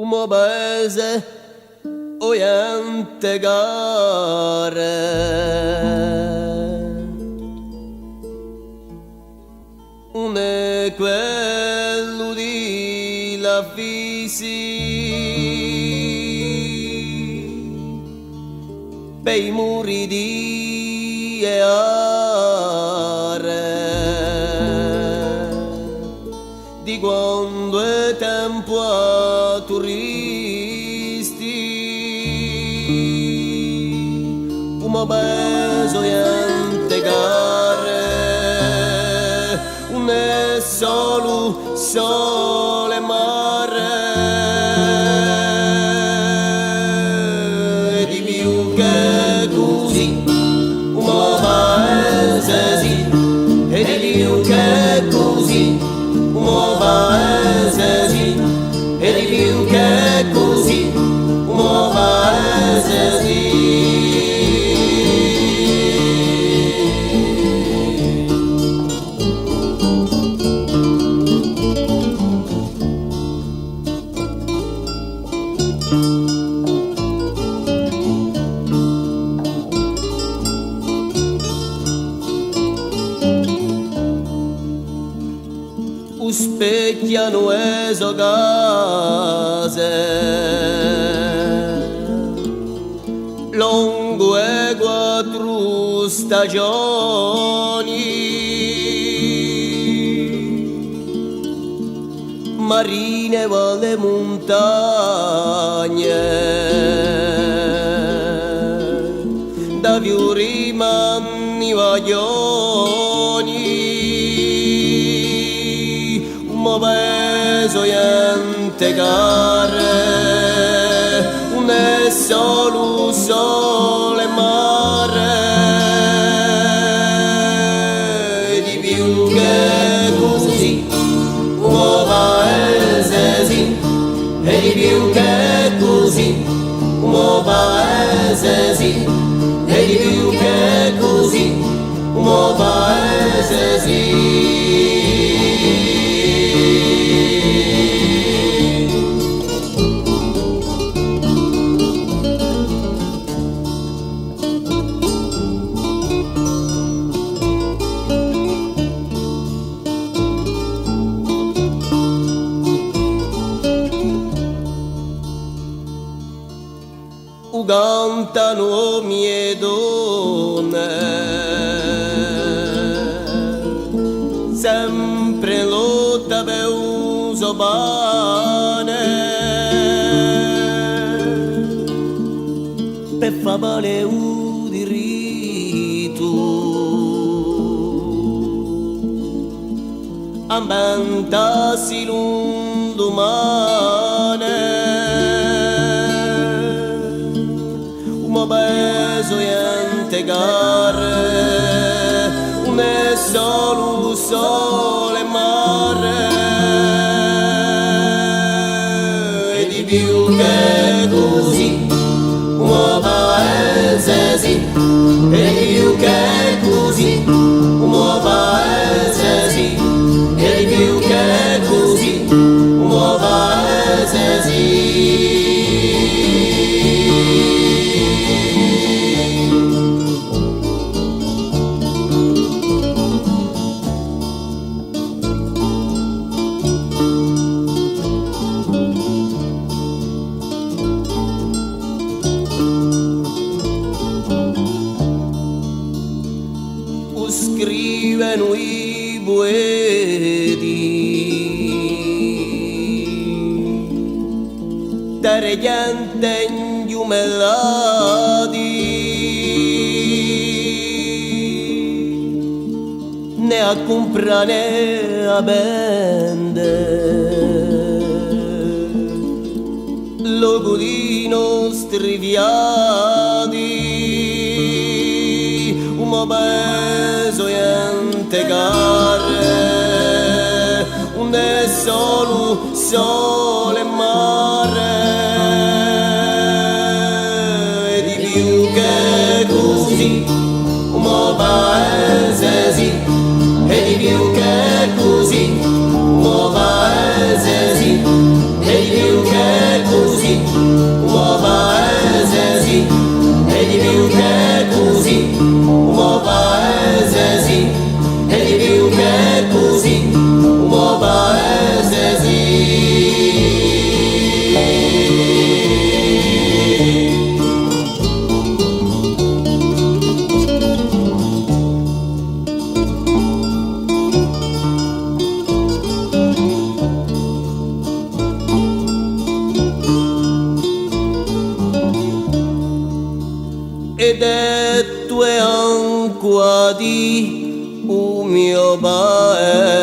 Uma paese oyente gare un è quello di la fisi per i muri di Eare di quando è tempo a turisti un peso niente gare un è solo sole mare e di più che così un paese sì e di più che così un paese sì e di più che così un paese sì. Specchiano eso case lungo e quattro stagioni marine valle montagne da fiori manni vaglioni un peso niente gare un è solo sole mare e di più che così un paese sì e di più che così un paese sì e di più che così un paese sì. Cantano mie donne sempre lotta per uso pane per fa male un diritto ambientarsi l'un domani un peso niente gare un è solo sole mare e di più che così un paese sì e di più che così un paese sì e di più che così un paese sì. Scrivono i poeti dare gente ingiumellati né a comprare né a vendere logo di nostri viati un peso niente gare un è solo sole mare e di più che così un paese sì e di più che così un paese sì e di più che così e detto e anche a di o mio paese